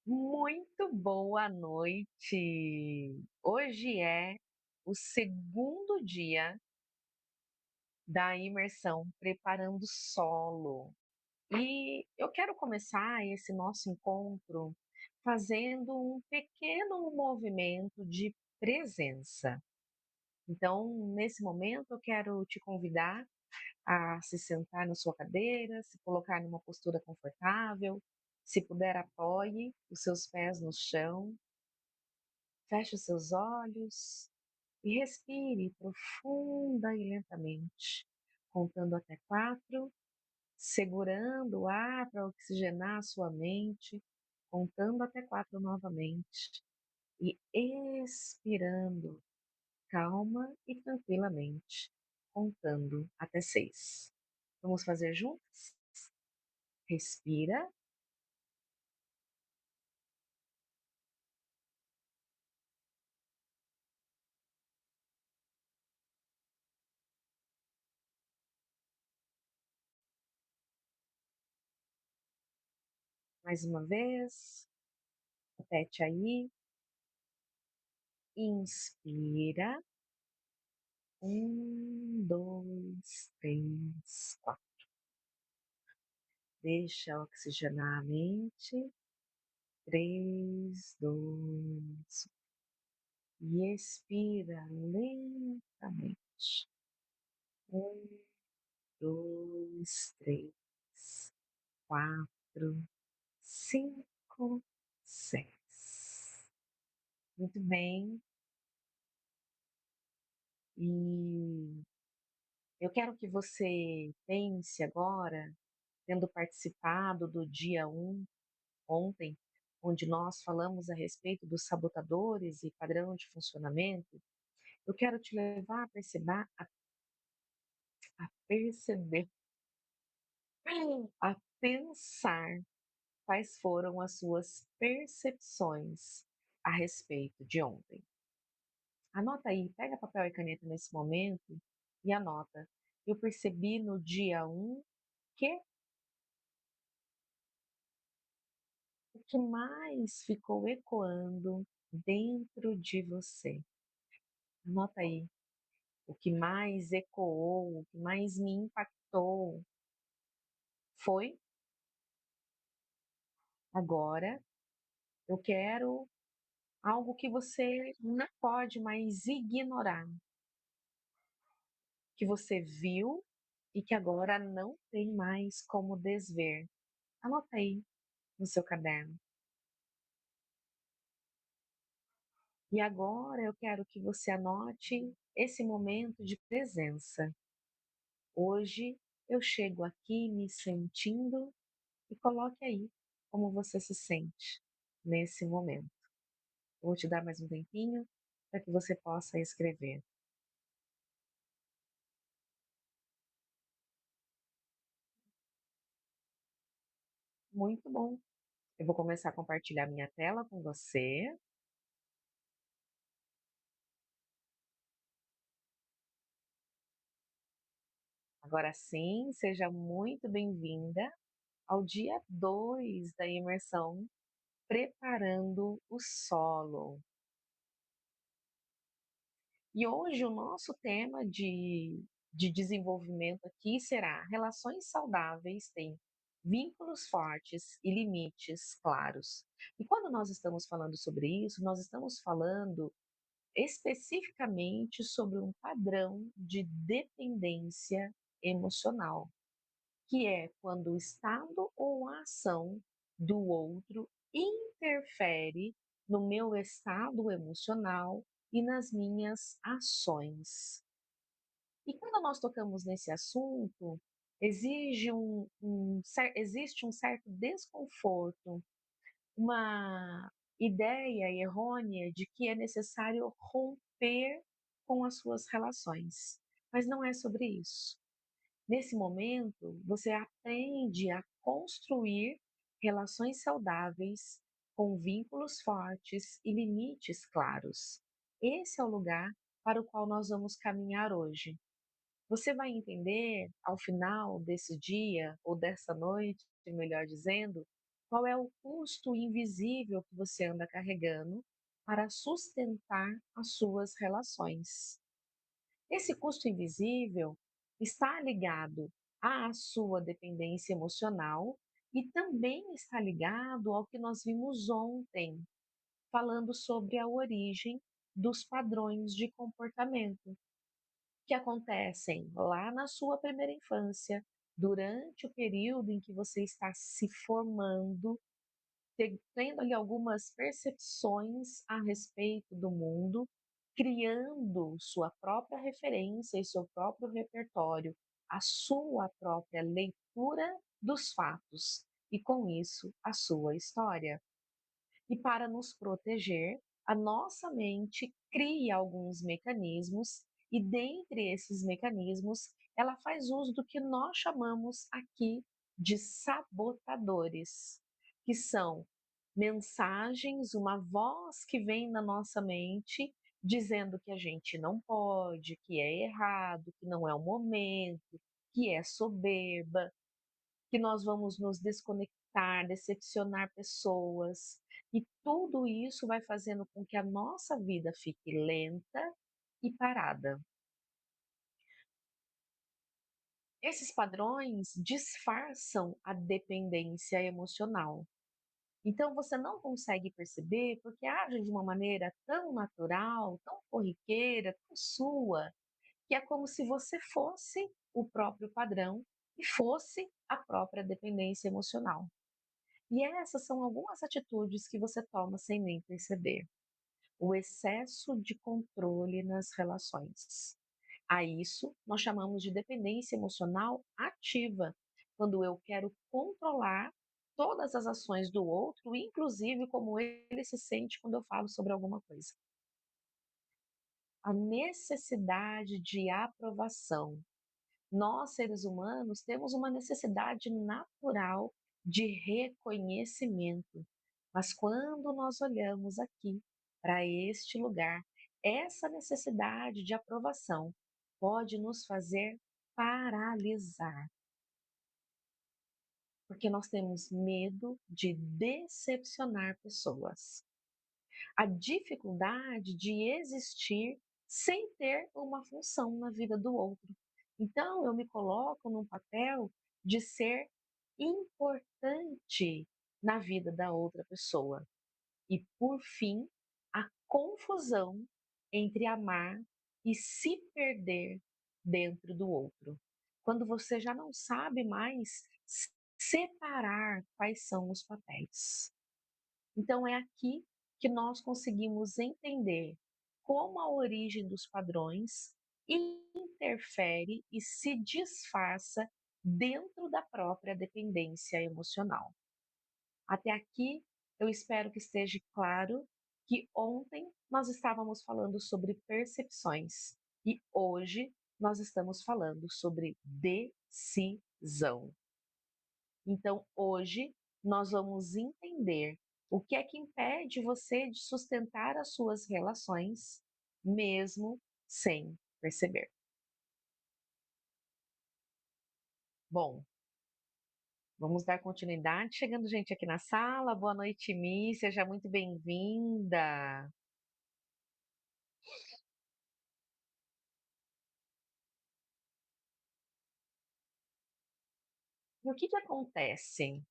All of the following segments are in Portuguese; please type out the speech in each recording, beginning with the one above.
Muito boa noite. Hoje é o segundo dia da imersão Preparando Solo. E eu quero começar esse nosso encontro fazendo um pequeno movimento de presença. Então, nesse momento, eu quero te convidar a se sentar na sua cadeira, se colocar numa postura confortável. Se puder, apoie os seus pés no chão. Feche os seus olhos e respire profunda e lentamente, contando até 4, segurando o ar para oxigenar a sua mente, contando até 4 novamente e expirando calma e tranquilamente, contando até 6. Vamos fazer juntos? Respira mais uma vez, repete aí, inspira. 1, 2, 3, 4. Deixa oxigenar a mente. 3, 2. E expira lentamente. 1, 2, 3, 4, 5, 6. Muito bem. E eu quero que você pense agora, tendo participado do dia 1 ontem, onde nós falamos a respeito dos sabotadores e padrão de funcionamento, eu quero te levar a perceber, a pensar quais foram as suas percepções a respeito de ontem. Anota aí, pega papel e caneta nesse momento e anota. Eu percebi no dia 1 que o que mais ficou ecoando dentro de você. Anota aí. O que mais ecoou, o que mais me impactou foi: agora eu quero algo que você não pode mais ignorar, que você viu e que agora não tem mais como desver. Anota aí no seu caderno. E agora eu quero que você anote esse momento de presença. Hoje eu chego aqui me sentindo, e coloque aí como você se sente nesse momento. Vou te dar mais um tempinho para que você possa escrever. Muito bom. Eu vou começar a compartilhar minha tela com você. Agora sim, seja muito bem-vinda ao dia 2 da imersão Preparando o Solo. E hoje o nosso tema de desenvolvimento aqui será: relações saudáveis têm vínculos fortes e limites claros. E quando nós estamos falando sobre isso, nós estamos falando especificamente sobre um padrão de dependência emocional, que é quando o estado ou a ação do outro interfere no meu estado emocional e nas minhas ações. E quando nós tocamos nesse assunto, existe um certo desconforto, uma ideia errônea de que é necessário romper com as suas relações. Mas não é sobre isso. Nesse momento, você aprende a construir relações saudáveis com vínculos fortes e limites claros. Esse é o lugar para o qual nós vamos caminhar hoje. Você vai entender ao final desse dia ou dessa noite, melhor dizendo, Qual é o custo invisível que você anda carregando para sustentar as suas relações? Esse custo invisível está ligado à sua dependência emocional e também está ligado ao que nós vimos ontem, falando sobre a origem dos padrões de comportamento que acontecem lá na sua primeira infância, durante o período em que você está se formando, tendo ali algumas percepções a respeito do mundo, criando sua própria referência e seu próprio repertório, a sua própria leitura dos fatos e, com isso, a sua história. E para nos proteger, a nossa mente cria alguns mecanismos, e dentre esses mecanismos, ela faz uso do que nós chamamos aqui de sabotadores, que são mensagens, uma voz que vem na nossa mente dizendo que a gente não pode, que é errado, que não é o momento, que é soberba, que nós vamos nos desconectar, decepcionar pessoas, e tudo isso vai fazendo com que a nossa vida fique lenta e parada. Esses padrões disfarçam a dependência emocional. Então você não consegue perceber porque age de uma maneira tão natural, tão corriqueira, tão sua, que é como se você fosse o próprio padrão e fosse a própria dependência emocional. E essas são algumas atitudes que você toma sem nem perceber. O excesso de controle nas relações. A isso nós chamamos de dependência emocional ativa, quando eu quero controlar todas as ações do outro, inclusive como ele se sente quando eu falo sobre alguma coisa. A necessidade de aprovação. Nós, seres humanos, temos uma necessidade natural de reconhecimento. Mas quando nós olhamos aqui para este lugar, essa necessidade de aprovação pode nos fazer paralisar, porque nós temos medo de decepcionar pessoas. A dificuldade de existir sem ter uma função na vida do outro. Então, eu me coloco num papel de ser importante na vida da outra pessoa. E, por fim, a confusão entre amar e se perder dentro do outro. Quando você já não sabe mais separar quais são os papéis. Então, é aqui que nós conseguimos entender como a origem dos padrões interfere e se disfarça dentro da própria dependência emocional. Até aqui, eu espero que esteja claro que ontem nós estávamos falando sobre percepções e hoje nós estamos falando sobre decisão. Então, hoje, nós vamos entender o que é que impede você de sustentar as suas relações, mesmo sem perceber. Bom, vamos dar continuidade. Chegando gente aqui na sala. Boa noite, Mi. Seja muito bem-vinda. E o que acontece?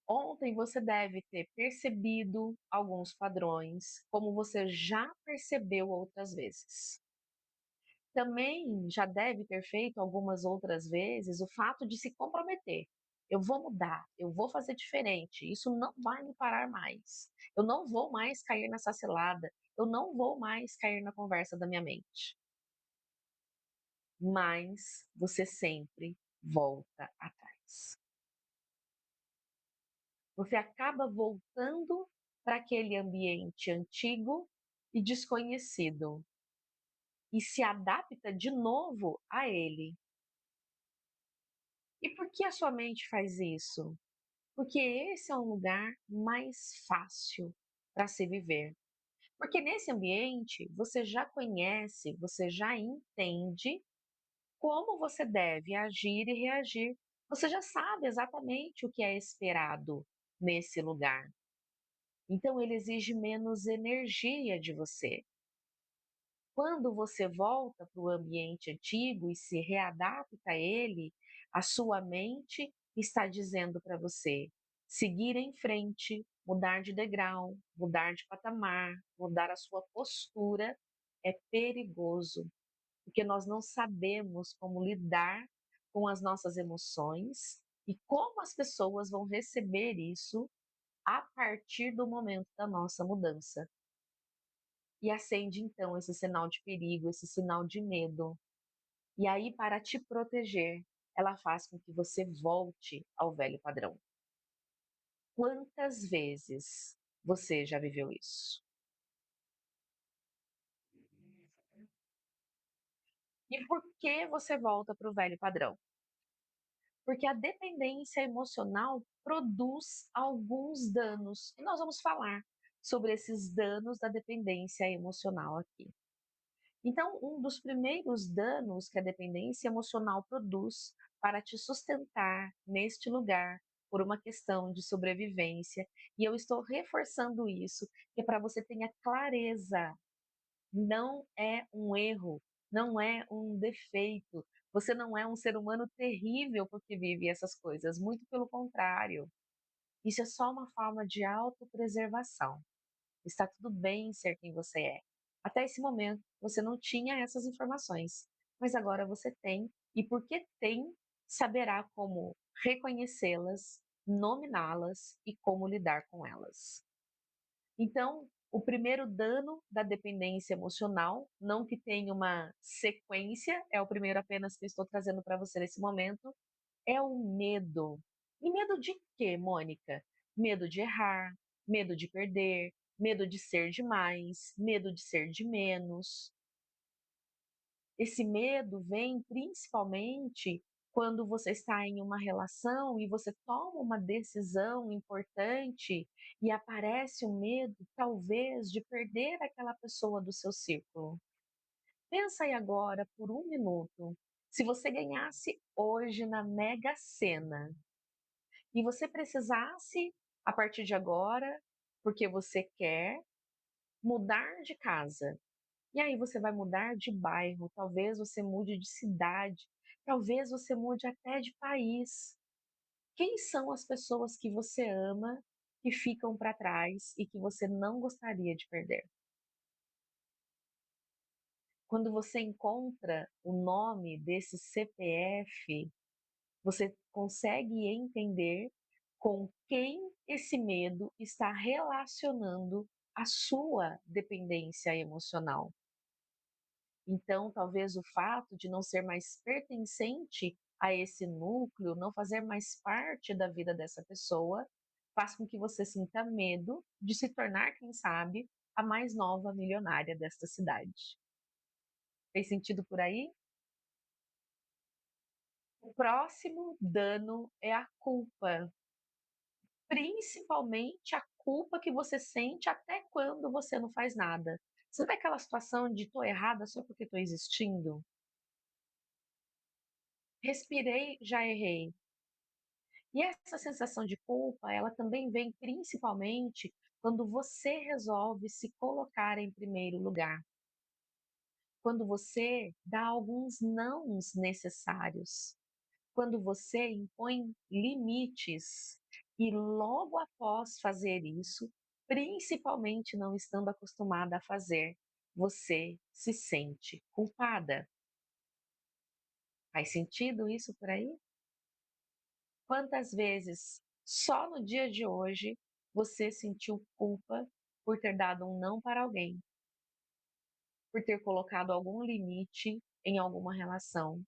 Ontem você deve ter percebido alguns padrões, como você já percebeu outras vezes. Também já deve ter feito algumas outras vezes o fato de se comprometer. Eu vou mudar, eu vou fazer diferente, isso não vai me parar mais. Eu não vou mais cair nessa cilada, eu não vou mais cair na conversa da minha mente. Mas você sempre volta atrás. Você acaba voltando para aquele ambiente antigo e desconhecido e se adapta de novo a ele. E por que a sua mente faz isso? Porque esse é um lugar mais fácil para se viver. Porque nesse ambiente você já conhece, você já entende como você deve agir e reagir você já sabe exatamente o que é esperado nesse lugar. Então ele exige menos energia de você. Quando você volta para o ambiente antigo e se readapta a ele, a sua mente está dizendo para você seguir em frente, mudar de degrau, mudar de patamar, mudar a sua postura é perigoso, porque nós não sabemos como lidar com as nossas emoções e como as pessoas vão receber isso a partir do momento da nossa mudança. E acende então esse sinal de perigo, esse sinal de medo. E aí, para te proteger, ela faz com que você volte ao velho padrão. Quantas vezes você já viveu isso? E por que você volta para o velho padrão? Porque a dependência emocional produz alguns danos. E nós vamos falar sobre esses danos da dependência emocional aqui. Então, um dos primeiros danos que a dependência emocional produz para te sustentar neste lugar por uma questão de sobrevivência, e eu estou reforçando isso, que é para você tenha clareza, não é um erro, não é um defeito, você não é um ser humano terrível porque vive essas coisas, muito pelo contrário. Isso é só uma forma de autopreservação. Está tudo bem ser quem você é. Até esse momento, você não tinha essas informações, mas agora você tem, e porque tem, saberá como reconhecê-las, nominá-las e como lidar com elas. Então, o primeiro dano da dependência emocional, não que tenha uma sequência, é o primeiro apenas que eu estou trazendo para você nesse momento, é o medo. E medo de quê, Mônica? Medo de errar, medo de perder, medo de ser demais, medo de ser de menos. Esse medo vem principalmente quando você está em uma relação e você toma uma decisão importante e aparece o medo, talvez, de perder aquela pessoa do seu círculo. Pensa aí agora por um minuto. Se você ganhasse hoje na Mega Sena, e você precisasse, a partir de agora, porque você quer mudar de casa. E aí você vai mudar de bairro, talvez você mude de cidade, talvez você mude até de país. Quem são as pessoas que você ama que ficam para trás e que você não gostaria de perder? Quando você encontra o nome desse CPF, você consegue entender com quem esse medo está relacionando a sua dependência emocional. Então, talvez o fato de não ser mais pertencente a esse núcleo, não fazer mais parte da vida dessa pessoa, faz com que você sinta medo de se tornar, quem sabe, a mais nova milionária desta cidade. Tem sentido por aí? O próximo dano é a culpa. Principalmente a culpa que você sente até quando você não faz nada. Sabe aquela situação de tô errada só porque tô existindo? Respirei, já errei. E essa sensação de culpa, ela também vem principalmente quando você resolve se colocar em primeiro lugar. Quando você dá alguns nãos necessários. Quando você impõe limites e logo após fazer isso, principalmente não estando acostumada a fazer, você se sente culpada. Faz sentido isso por aí? Quantas vezes só no dia de hoje você sentiu culpa por ter dado um não para alguém, por ter colocado algum limite em alguma relação,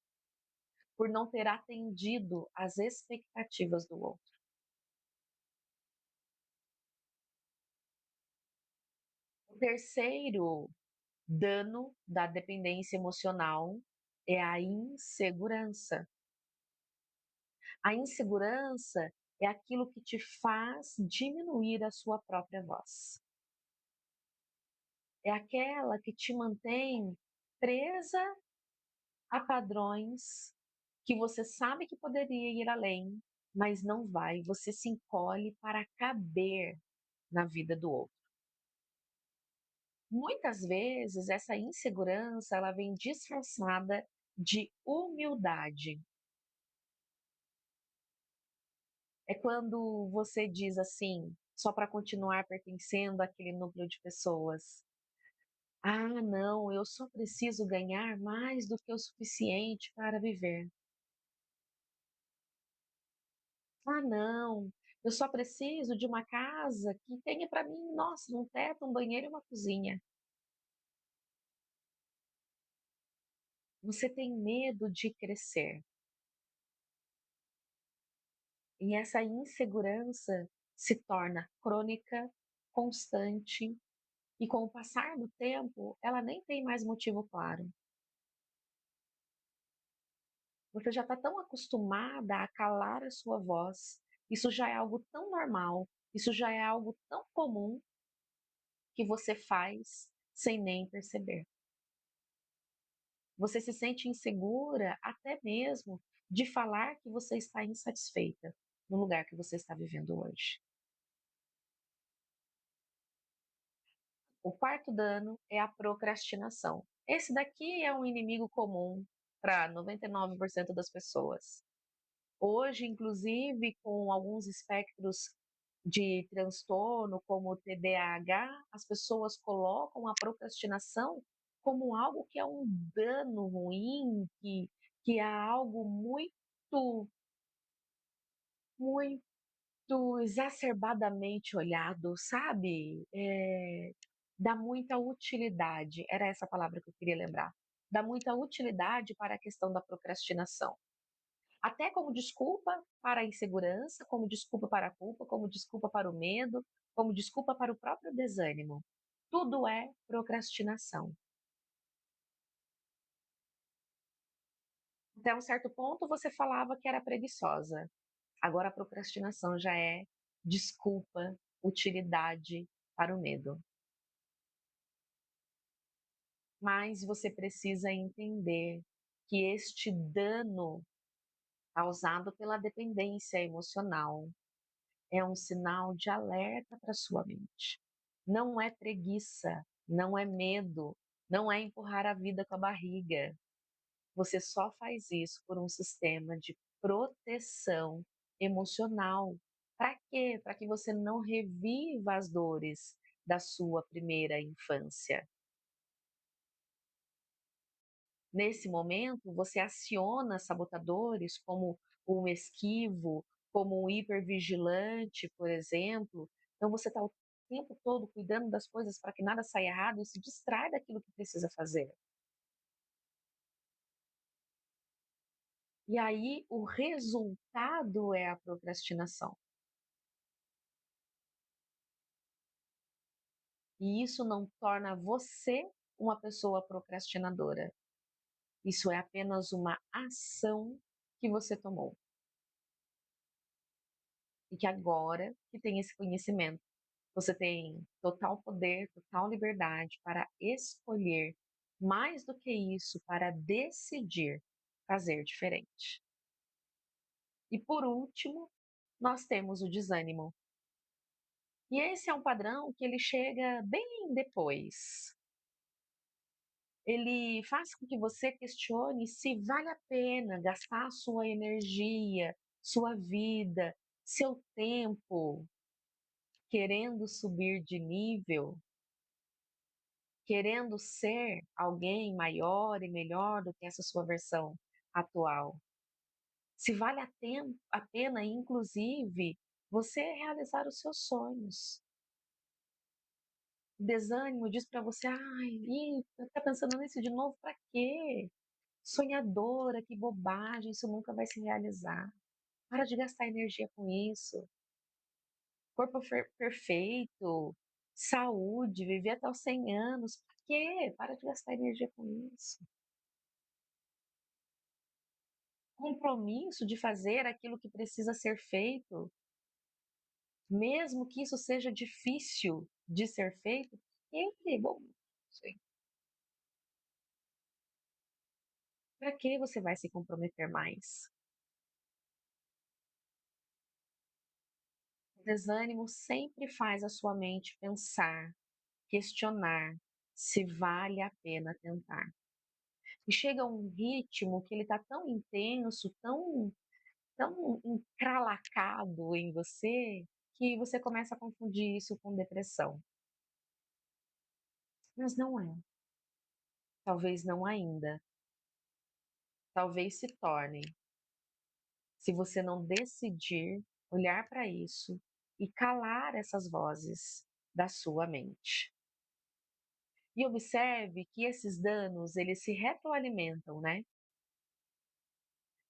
por não ter atendido às expectativas do outro? O terceiro dano da dependência emocional é a insegurança. A insegurança é aquilo que te faz diminuir a sua própria voz. É aquela que te mantém presa a padrões, que você sabe que poderia ir além, mas não vai, você se encolhe para caber na vida do outro. Muitas vezes essa insegurança ela vem disfarçada de humildade. É quando você diz assim, só para continuar pertencendo àquele núcleo de pessoas: "Ah, não, eu só preciso ganhar mais do que o suficiente para viver. Ah, não, eu só preciso de uma casa que tenha para mim, nossa, um teto, um banheiro e uma cozinha". Você tem medo de crescer. E essa insegurança se torna crônica, constante e com o passar do tempo, ela nem tem mais motivo claro. Você já está tão acostumada a calar a sua voz, isso já é algo tão normal, isso já é algo tão comum que você faz sem nem perceber. Você se sente insegura até mesmo de falar que você está insatisfeita no lugar que você está vivendo hoje. O quarto dano é a procrastinação. Esse daqui é um inimigo comum para 99% das pessoas. Hoje, inclusive, com alguns espectros de transtorno, como o TDAH, as pessoas colocam a procrastinação como algo que é um dano ruim, que é algo muito exacerbadamente olhado, sabe? Dá muita utilidade, era essa palavra que eu queria lembrar. Dá muita utilidade para a questão da procrastinação. Até como desculpa para a insegurança, como desculpa para a culpa, como desculpa para o medo, como desculpa para o próprio desânimo. Tudo é procrastinação. Até um certo ponto você falava que era preguiçosa. Agora a procrastinação já é desculpa, utilidade para o medo. Mas você precisa entender que este dano causado pela dependência emocional é um sinal de alerta para sua mente. Não é preguiça, não é medo, não é empurrar a vida com a barriga. Você só faz isso por um sistema de proteção emocional. Para quê? Para que você não reviva as dores da sua primeira infância. Nesse momento, você aciona sabotadores como o esquivo, como o hipervigilante, por exemplo. Então, você está o tempo todo cuidando das coisas para que nada saia errado e se distrai daquilo que precisa fazer. E aí, o resultado é a procrastinação. E isso não torna você uma pessoa procrastinadora. Isso é apenas uma ação que você tomou. E que agora que tem esse conhecimento, você tem total poder, total liberdade para escolher, mais do que isso, para decidir fazer diferente. E por último, nós temos o desânimo. E esse é um padrão que ele chega bem depois. Ele faz com que você questione se vale a pena gastar sua energia, sua vida, seu tempo querendo subir de nível, querendo ser alguém maior e melhor do que essa sua versão atual. Se vale a pena, inclusive, você realizar os seus sonhos. O desânimo diz para você: ai, tá pensando nisso de novo para quê? Sonhadora, que bobagem, isso nunca vai se realizar. Para de gastar energia com isso. Corpo perfeito, saúde, viver até os 100 anos. Para quê? Para de gastar energia com isso. Compromisso de fazer aquilo que precisa ser feito, mesmo que isso seja difícil de ser feito. E, bom, sim. Para que você vai se comprometer mais? O desânimo sempre faz a sua mente pensar, questionar se vale a pena tentar. E chega a um ritmo que ele está tão intenso, tão encralacado em você, que você começa a confundir isso com depressão. Mas não é. Talvez não ainda. Talvez se torne, se você não decidir olhar para isso e calar essas vozes da sua mente. E observe que esses danos, eles se retroalimentam, né?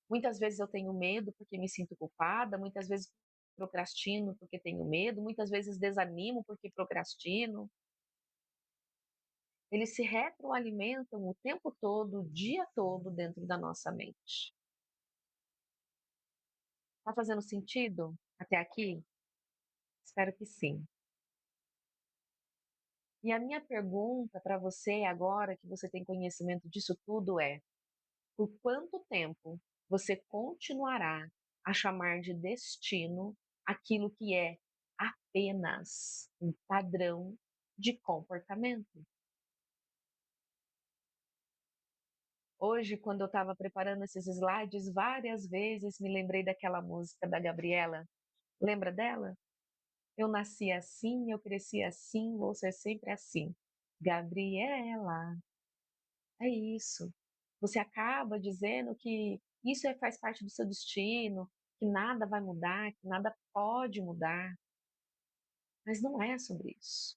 Muitas vezes eu tenho medo porque me sinto culpada, muitas vezes procrastino porque tenho medo, muitas vezes desanimo porque procrastino. Eles se retroalimentam o tempo todo, o dia todo dentro da nossa mente. Tá fazendo sentido até aqui? Espero que sim. E a minha pergunta para você agora que você tem conhecimento disso tudo é: por quanto tempo você continuará a chamar de destino aquilo que é apenas um padrão de comportamento? Hoje, quando eu estava preparando esses slides, várias vezes me lembrei daquela música da Gabriela. Lembra dela? Eu nasci assim, eu cresci assim, vou ser sempre assim. Gabriela, é isso. Você acaba dizendo que isso faz parte do seu destino, que nada vai mudar, que nada pode mudar, mas não é sobre isso.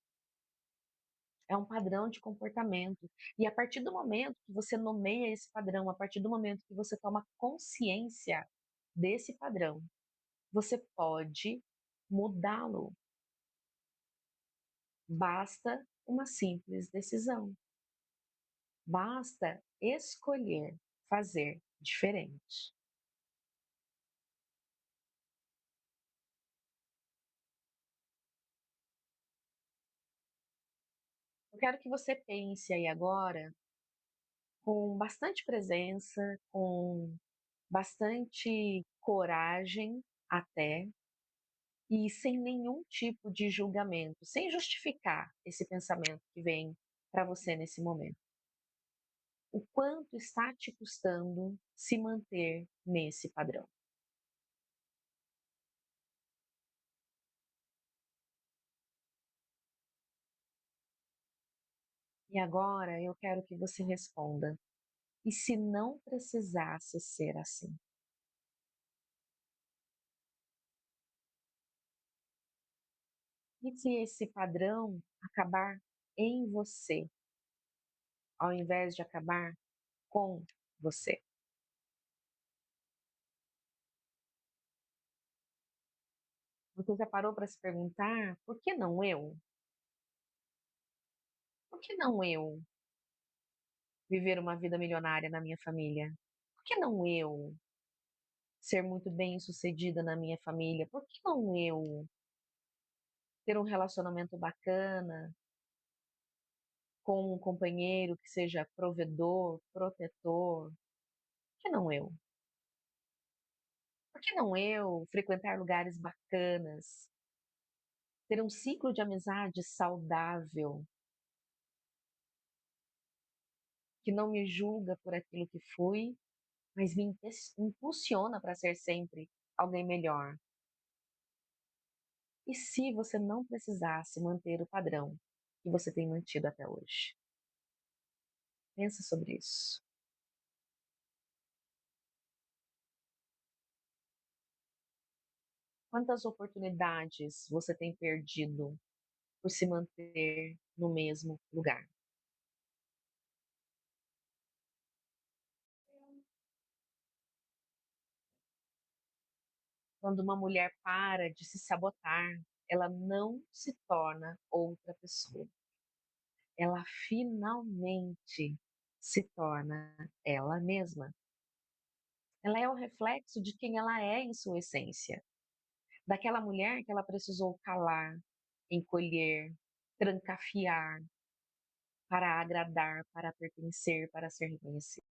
É um padrão de comportamento. E a partir do momento que você nomeia esse padrão, a partir do momento que você toma consciência desse padrão, você pode mudá-lo. Basta uma simples decisão. Basta escolher fazer diferente. Eu quero que você pense aí agora com bastante presença, com bastante coragem até, e sem nenhum tipo de julgamento, sem justificar esse pensamento que vem para você nesse momento. O quanto está te custando se manter nesse padrão? E agora eu quero que você responda: e se não precisasse ser assim? E se esse padrão acabar em você, ao invés de acabar com você? Você já parou para se perguntar: por que não eu? Por que não eu viver uma vida milionária na minha família? Por que não eu ser muito bem-sucedida na minha família? Por que não eu ter um relacionamento bacana com um companheiro que seja provedor, protetor? Por que não eu? Por que não eu frequentar lugares bacanas, ter um ciclo de amizade saudável, que não me julga por aquilo que fui, mas me impulsiona para ser sempre alguém melhor? E se você não precisasse manter o padrão que você tem mantido até hoje? Pensa sobre isso. Quantas oportunidades você tem perdido por se manter no mesmo lugar? Quando uma mulher para de se sabotar, ela não se torna outra pessoa. Ela finalmente se torna ela mesma. Ela é o reflexo de quem ela é em sua essência. Daquela mulher que ela precisou calar, encolher, trancafiar para agradar, para pertencer, para ser reconhecida.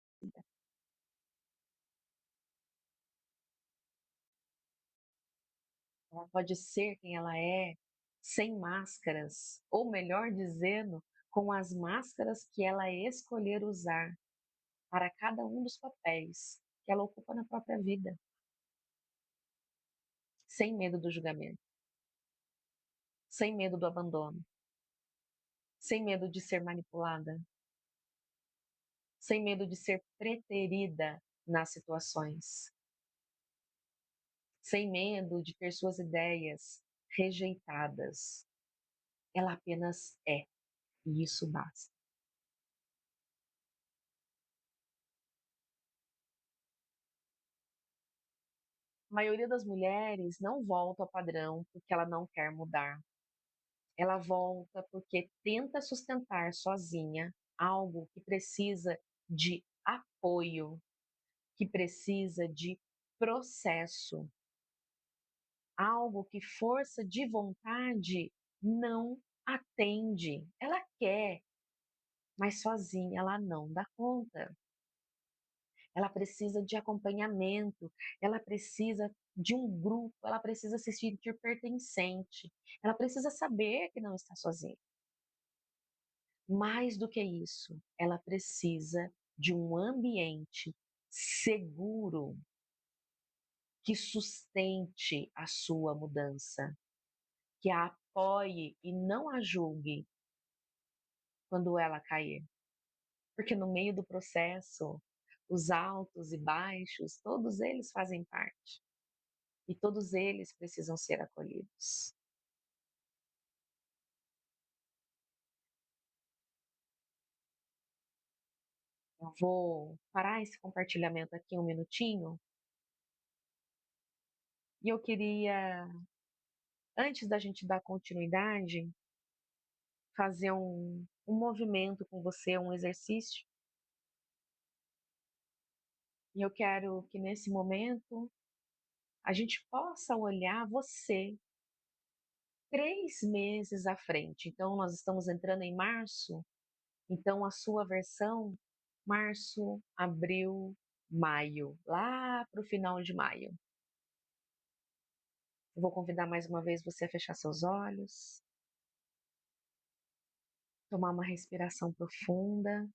Ela pode ser quem ela é, sem máscaras, ou melhor dizendo, com as máscaras que ela escolher usar para cada um dos papéis que ela ocupa na própria vida, sem medo do julgamento, sem medo do abandono, sem medo de ser manipulada, sem medo de ser preterida nas situações, sem medo de ter suas ideias rejeitadas. Ela apenas é, e isso basta. A maioria das mulheres não volta ao padrão porque ela não quer mudar. Ela volta porque tenta sustentar sozinha algo que precisa de apoio, que precisa de processo, algo que força de vontade não atende. Ela quer, mas sozinha ela não dá conta. Ela precisa de acompanhamento, ela precisa de um grupo, ela precisa se sentir pertencente, ela precisa saber que não está sozinha. Mais do que isso, ela precisa de um ambiente seguro que sustente a sua mudança, que a apoie e não a julgue quando ela cair. Porque no meio do processo, os altos e baixos, todos eles fazem parte. E todos eles precisam ser acolhidos. Eu vou parar esse compartilhamento aqui um minutinho e eu queria, antes da gente dar continuidade, fazer um movimento com você, um exercício. E eu quero que nesse momento a gente possa olhar você 3 meses à frente. Então, nós estamos entrando em março, então a sua versão, março, abril, maio, lá para o final de maio. Eu vou convidar mais uma vez você a fechar seus olhos, tomar uma respiração profunda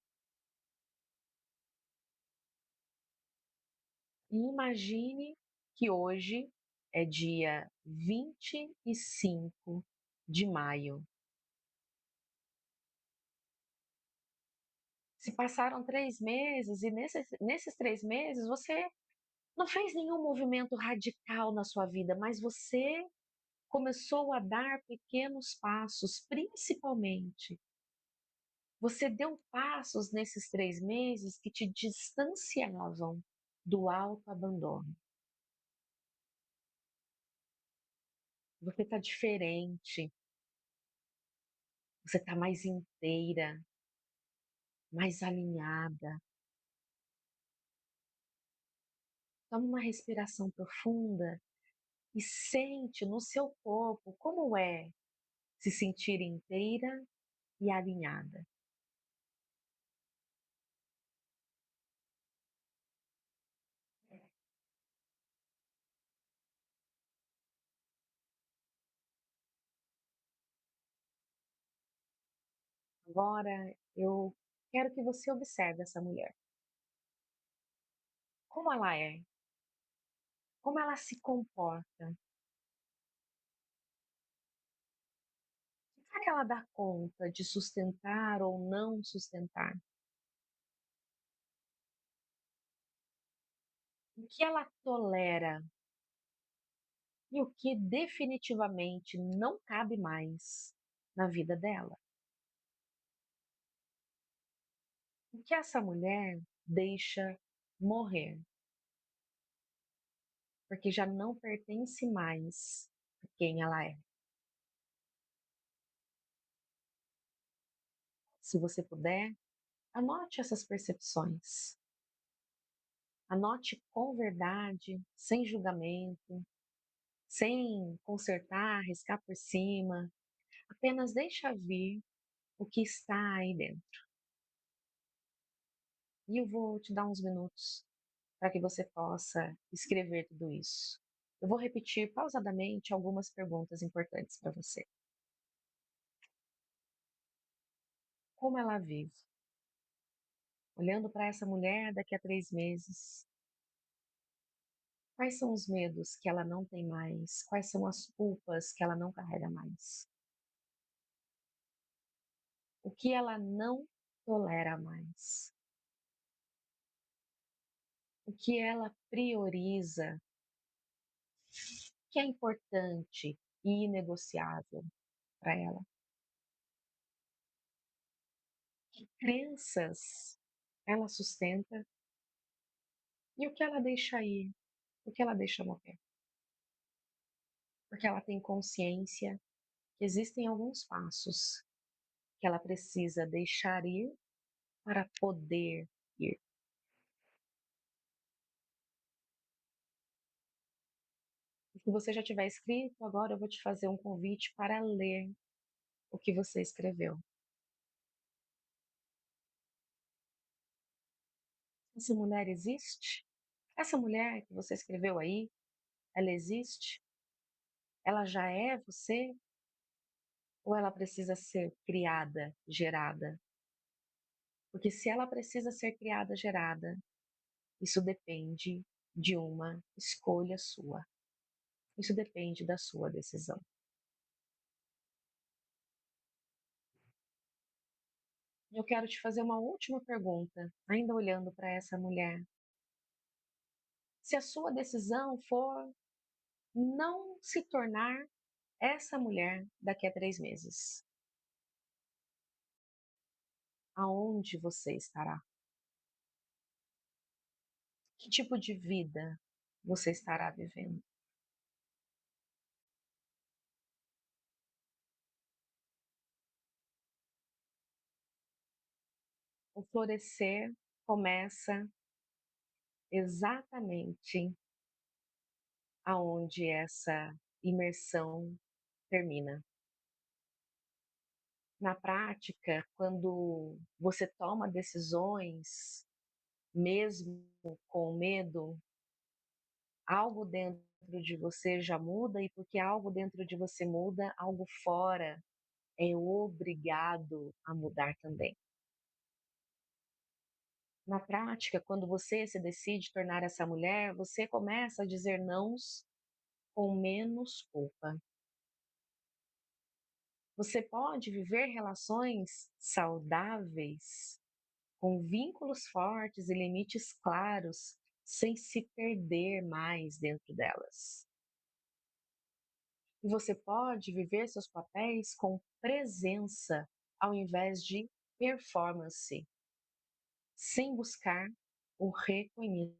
e imagine que hoje é dia 25 de maio. Se passaram 3 meses e nesses 3 meses você não fez nenhum movimento radical na sua vida, mas você começou a dar pequenos passos, principalmente. Você deu passos nesses 3 meses que te distanciavam do autoabandono. Você está diferente, você está mais inteira, mais alinhada. Toma uma respiração profunda e sente no seu corpo como é se sentir inteira e alinhada. Agora eu quero que você observe essa mulher. Como ela é, como ela se comporta. Será que ela dá conta de sustentar ou não sustentar? O que ela tolera e o que definitivamente não cabe mais na vida dela? O que essa mulher deixa morrer, porque já não pertence mais a quem ela é? Se você puder, anote essas percepções. Anote com verdade, sem julgamento, sem consertar, riscar por cima. Apenas deixa vir o que está aí dentro. E eu vou te dar uns minutos para que você possa escrever tudo isso. Eu vou repetir pausadamente algumas perguntas importantes para você. Como ela vive? Olhando para essa mulher daqui a 3 meses, quais são os medos que ela não tem mais? Quais são as culpas que ela não carrega mais? O que ela não tolera mais? O que ela prioriza, que é importante e inegociável para ela? Que crenças ela sustenta e o que ela deixa ir, o que ela deixa morrer? Porque ela tem consciência que existem alguns passos que ela precisa deixar ir para poder ir. E se você já tiver escrito, agora eu vou te fazer um convite para ler o que você escreveu. Essa mulher existe? Essa mulher que você escreveu aí, ela existe? Ela já é você? Ou ela precisa ser criada, gerada? Porque se ela precisa ser criada, gerada, isso depende de uma escolha sua. Isso depende da sua decisão. Eu quero te fazer uma última pergunta, ainda olhando para essa mulher. Se a sua decisão for não se tornar essa mulher daqui a 3 meses, aonde você estará? Que tipo de vida você estará vivendo? O florescer começa exatamente aonde essa imersão termina. Na prática, quando você toma decisões, mesmo com medo, algo dentro de você já muda, e porque algo dentro de você muda, algo fora é obrigado a mudar também. Na prática, quando você se decide tornar essa mulher, você começa a dizer nãos com menos culpa. Você pode viver relações saudáveis, com vínculos fortes e limites claros, sem se perder mais dentro delas. E você pode viver seus papéis com presença, ao invés de performance, sem buscar o reconhecimento.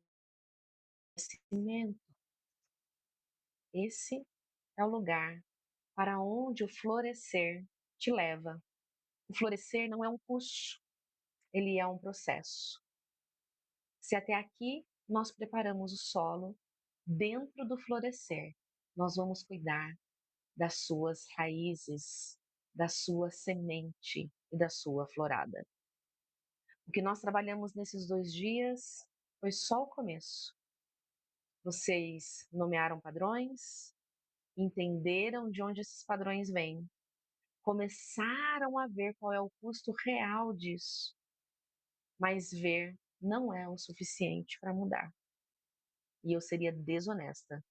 Esse é o lugar para onde o florescer te leva. O florescer não é um curso, ele é um processo. Se até aqui nós preparamos o solo, dentro do florescer, nós vamos cuidar das suas raízes, da sua semente e da sua florada. O que nós trabalhamos nesses 2 dias foi só o começo. Vocês nomearam padrões, entenderam de onde esses padrões vêm, começaram a ver qual é o custo real disso, mas ver não é o suficiente para mudar. E eu seria desonesta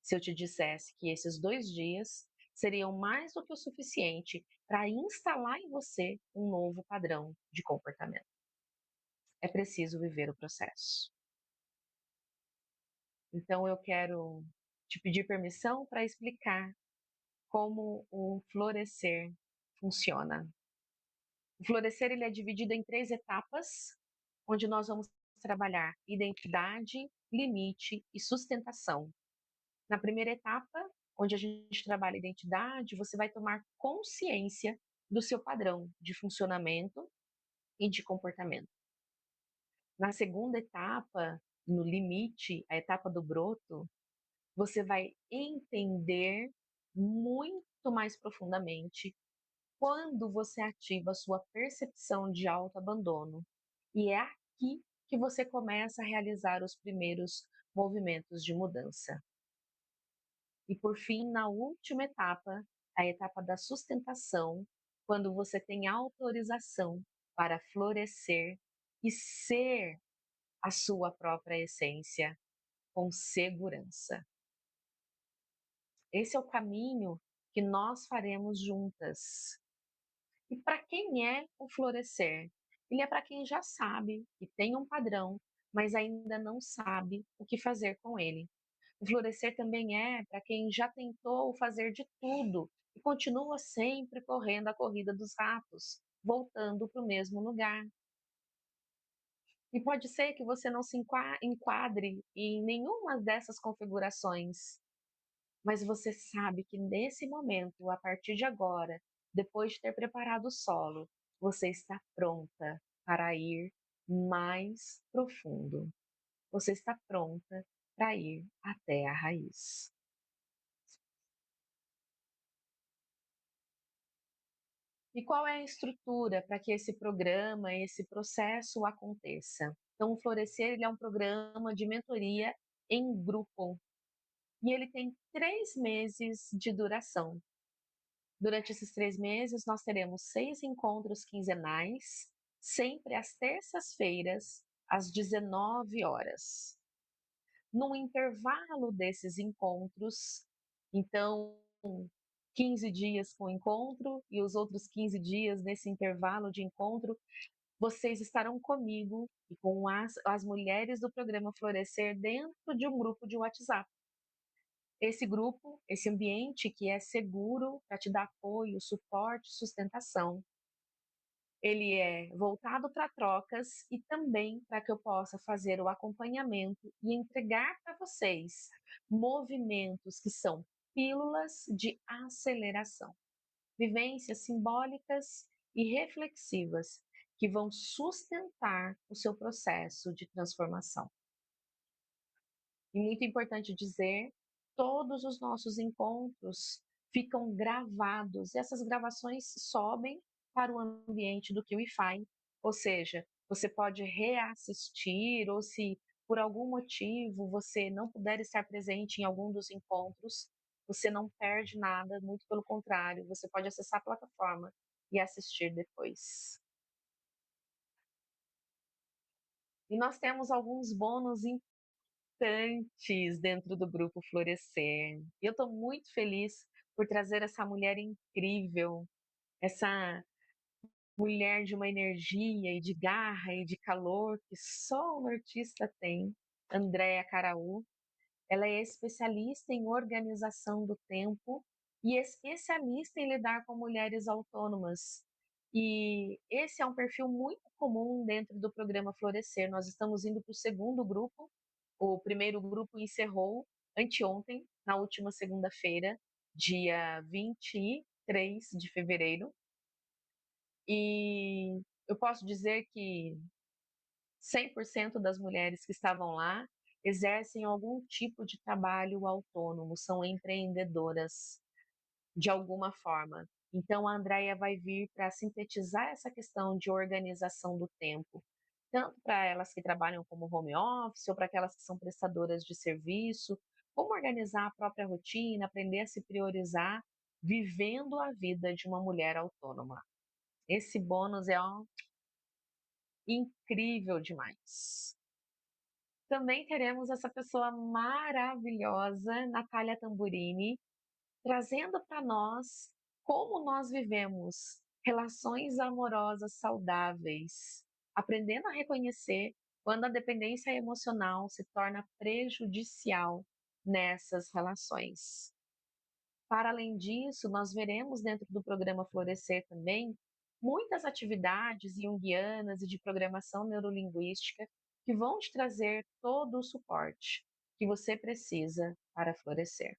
se eu te dissesse que esses 2 dias seriam mais do que o suficiente para instalar em você um novo padrão de comportamento. É preciso viver o processo. Então eu quero te pedir permissão para explicar como o florescer funciona. O florescer ele é dividido em 3 etapas, onde nós vamos trabalhar identidade, limite e sustentação. Na primeira etapa, onde a gente trabalha identidade, você vai tomar consciência do seu padrão de funcionamento e de comportamento. Na segunda etapa, no limite, a etapa do broto, você vai entender muito mais profundamente quando você ativa a sua percepção de autoabandono. E é aqui que você começa a realizar os primeiros movimentos de mudança. E por fim, na última etapa, a etapa da sustentação, quando você tem autorização para florescer e ser a sua própria essência com segurança. Esse é o caminho que nós faremos juntas. E para quem é o florescer? Ele é para quem já sabe e tem um padrão, mas ainda não sabe o que fazer com ele. O florescer também é para quem já tentou fazer de tudo e continua sempre correndo a corrida dos ratos, voltando para o mesmo lugar. E pode ser que você não se enquadre em nenhuma dessas configurações, mas você sabe que nesse momento, a partir de agora, depois de ter preparado o solo, você está pronta para ir mais profundo. Você está pronta para ir até a raiz. E qual é a estrutura para que esse programa, esse processo aconteça? Então, o Florescer ele é um programa de mentoria em grupo e ele tem 3 meses de duração. Durante esses 3 meses, nós teremos 6 encontros quinzenais, sempre às terças-feiras, às 19 horas. No intervalo desses encontros, então, 15 dias com encontro e os outros 15 dias nesse intervalo de encontro, vocês estarão comigo e com as mulheres do programa Florescer dentro de um grupo de WhatsApp. Esse grupo, esse ambiente que é seguro para te dar apoio, suporte, sustentação, ele é voltado para trocas e também para que eu possa fazer o acompanhamento e entregar para vocês movimentos que são pílulas de aceleração, vivências simbólicas e reflexivas que vão sustentar o seu processo de transformação. E muito importante dizer, todos os nossos encontros ficam gravados e essas gravações sobem para o ambiente do QIFI, ou seja, você pode reassistir ou se por algum motivo você não puder estar presente em algum dos encontros, você não perde nada, muito pelo contrário, você pode acessar a plataforma e assistir depois. E nós temos alguns bônus importantes dentro do grupo Florescer. E eu estou muito feliz por trazer essa mulher incrível, essa mulher de uma energia e de garra e de calor que só uma artista tem, Andréa Caraú. Ela é especialista em organização do tempo e especialista em lidar com mulheres autônomas. E esse é um perfil muito comum dentro do programa Florescer. Nós estamos indo para o segundo grupo. O primeiro grupo encerrou anteontem, na última segunda-feira, dia 23 de fevereiro. E eu posso dizer que 100% das mulheres que estavam lá exercem algum tipo de trabalho autônomo, são empreendedoras de alguma forma. Então, a Andrea vai vir para sintetizar essa questão de organização do tempo, tanto para elas que trabalham como home office ou para aquelas que são prestadoras de serviço, como organizar a própria rotina, aprender a se priorizar, vivendo a vida de uma mulher autônoma. Esse bônus é incrível demais. Também teremos essa pessoa maravilhosa, Natália Tamburini, trazendo para nós como nós vivemos relações amorosas saudáveis, aprendendo a reconhecer quando a dependência emocional se torna prejudicial nessas relações. Para além disso, nós veremos dentro do programa Florescer também muitas atividades junguianas e de programação neurolinguística que vão te trazer todo o suporte que você precisa para florescer.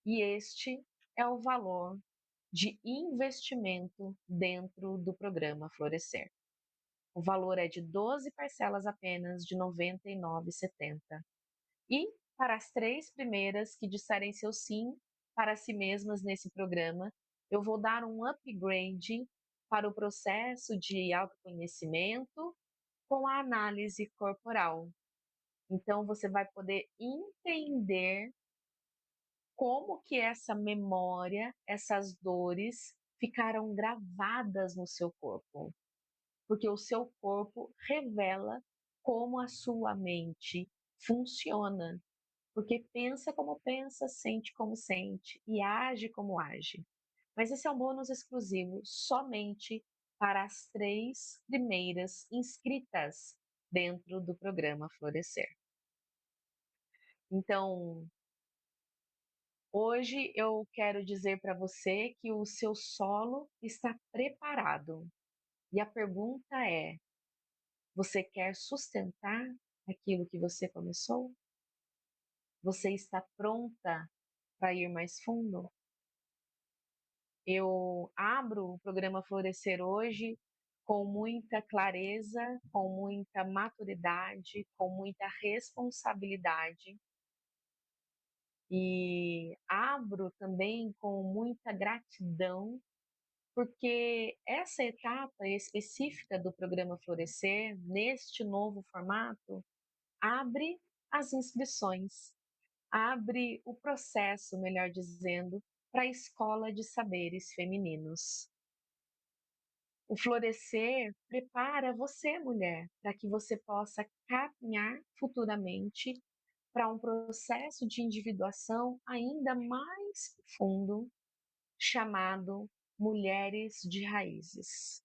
E este é o valor de investimento dentro do programa Florescer. O valor é de 12 parcelas apenas de R$ 99,70. E para as 3 primeiras que disserem seu sim para si mesmas nesse programa, eu vou dar um upgrade para o processo de autoconhecimento com a análise corporal. Então, você vai poder entender como que essa memória, essas dores ficaram gravadas no seu corpo, porque o seu corpo revela como a sua mente funciona, porque pensa como pensa, sente como sente e age como age. Mas esse é um bônus exclusivo somente para as 3 primeiras inscritas dentro do programa Florescer. Então, hoje eu quero dizer para você que o seu solo está preparado. E a pergunta é: você quer sustentar aquilo que você começou? Você está pronta para ir mais fundo? Eu abro o programa Florescer hoje com muita clareza, com muita maturidade, com muita responsabilidade e abro também com muita gratidão, porque essa etapa específica do programa Florescer, neste novo formato, abre as inscrições, abre o processo, melhor dizendo, para a Escola de Saberes Femininos. O Florescer prepara você, mulher, para que você possa caminhar futuramente para um processo de individuação ainda mais profundo, chamado Mulheres de Raízes.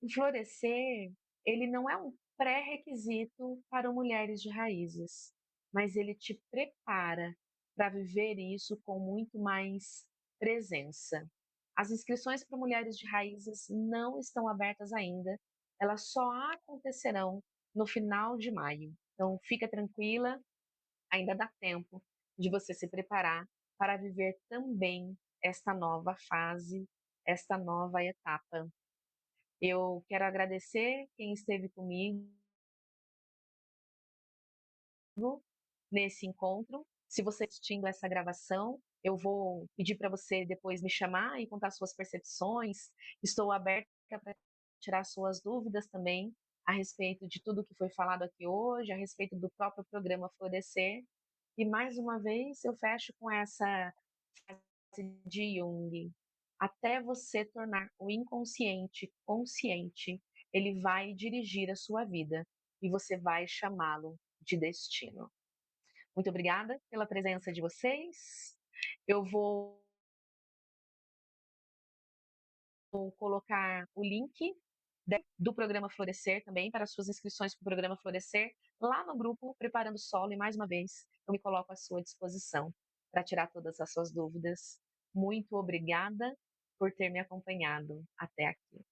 O Florescer, ele não é um pré-requisito para o Mulheres de Raízes, mas ele te prepara para viver isso com muito mais presença. As inscrições para Mulheres de Raízes não estão abertas ainda, elas só acontecerão no final de maio. Então, fica tranquila, ainda dá tempo de você se preparar para viver também esta nova fase, esta nova etapa. Eu quero agradecer quem esteve comigo nesse encontro. Se você está assistindo essa gravação, eu vou pedir para você depois me chamar e contar suas percepções. Estou aberta para tirar suas dúvidas também a respeito de tudo que foi falado aqui hoje, a respeito do próprio programa Florescer. E mais uma vez eu fecho com essa frase de Jung: até você tornar o inconsciente consciente, ele vai dirigir a sua vida e você vai chamá-lo de destino. Muito obrigada pela presença de vocês. Eu vou colocar o link do programa Florescer também para as suas inscrições para o programa Florescer lá no grupo Preparando Solo, e mais uma vez eu me coloco à sua disposição para tirar todas as suas dúvidas. Muito obrigada por ter me acompanhado até aqui.